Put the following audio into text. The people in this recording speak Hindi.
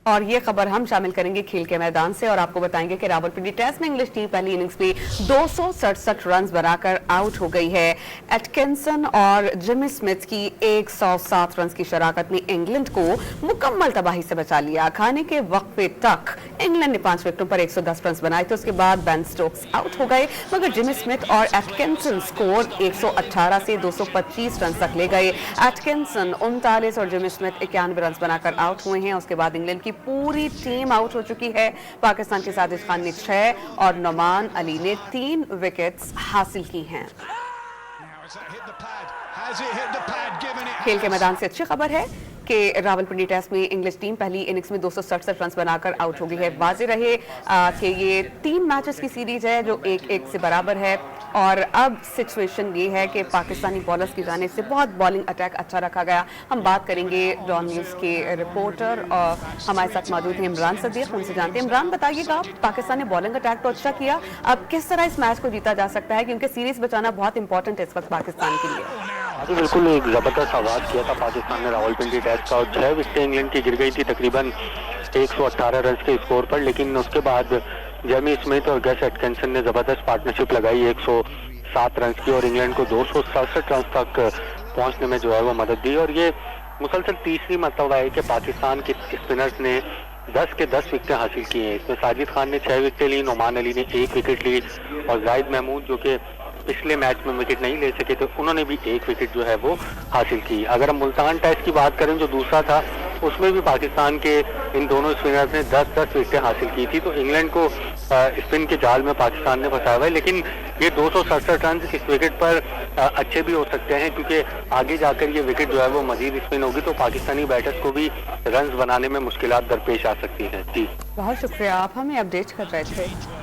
और ये खबर हम शामिल करेंगे खेल के मैदान से और आपको बताएंगे कि रावलपिंडी टेस्ट में इंग्लिश टीम पहली इनिंग्स में 267 रन बनाकर आउट हो गई है। एटकिंसन और जिमी स्मिथ की 107 रन की शराकत ने इंग्लैंड को मुकम्मल तबाही से बचा लिया। खाने के वक्फे तक इंग्लैंड ने 5 विकेटों पर 110 रन बनाए थे। उसके बाद बेन स्टोक्स आउट हो गए, मगर जिमी स्मिथ और एटकिंसन स्कोर 118 से 225 रन तक ले गए। एटकिंसन 39 और जिमी स्मिथ 91 रन बनाकर आउट हुए हैं। उसके बाद इंग्लैंड की पूरी टीम आउट हो चुकी है। पाकिस्तान के साजिद खान ने 6 और नोमान अली ने 3 विकेट्स हासिल की हैं। खेल के मैदान से अच्छी खबर है कि रावलपिंडी टेस्ट में इंग्लिश टीम पहली इनिंग्स में 267 रन बनाकर आउट हो गई है। वाज़ेह रहे कि ये 3 मैचेस की सीरीज है जो 1-1 से बराबर है और अब सिचुएशन ये है कि पाकिस्तानी बॉलर्स की जानिब से बहुत बॉलिंग अटैक अच्छा रखा गया। हम बात करेंगे डॉन न्यूज़ के रिपोर्टर और हमारे साथ मौजूद हैं इमरान सदीक, उनसे जानते हैं। इमरान, बताइएगा, पाकिस्तान ने बॉलिंग अटैक तो अच्छा किया, अब किस तरह इस मैच को जीता जा सकता है, क्योंकि सीरीज बचाना बहुत इंपॉर्टेंट है इस वक्त पाकिस्तान के लिए। तो बिल्कुल एक ज़बरदस्त आगाज़ किया था पाकिस्तान ने रावलपिंडी टेस्ट का और 6 विकेटें इंग्लैंड की गिर गई थी तकरीबन 118 रन के स्कोर पर, लेकिन उसके बाद जेमी स्मिथ और गैस एटकिंसन ने ज़बरदस्त पार्टनरशिप लगाई 107 रन की और इंग्लैंड को 267 रन तक पहुंचने में जो है वो मदद दी। और ये मुसलसल तीसरी मरतबा है कि पाकिस्तान के स्पिनर्स ने 10 के 10 विकेटें हासिल की हैं। इसमें साजिद खान ने 6 विकेटें ली, नोमान अली ने 1 विकेट ली और जाहिद महमूद जो कि पिछले मैच में विकेट नहीं ले सके तो उन्होंने भी 1 विकेट जो है वो हासिल की। अगर हम मुल्तान टेस्ट की बात करें जो दूसरा था, उसमें भी पाकिस्तान के इन दोनों स्पिनर्स ने 10-10 विकेटें हासिल की थी। तो इंग्लैंड को स्पिन के जाल में पाकिस्तान ने फंसाया हुआ है, लेकिन ये 267 रन इस विकेट पर अच्छे भी हो सकते हैं, क्योंकि आगे जाकर ये विकेट जो है वो मजीद स्पिन होगी तो पाकिस्तानी बैटर्स को भी रन बनाने में मुश्किलात दरपेश आ सकती हैं। जी, बहुत शुक्रिया, आप हमें अपडेट कर रहे थे।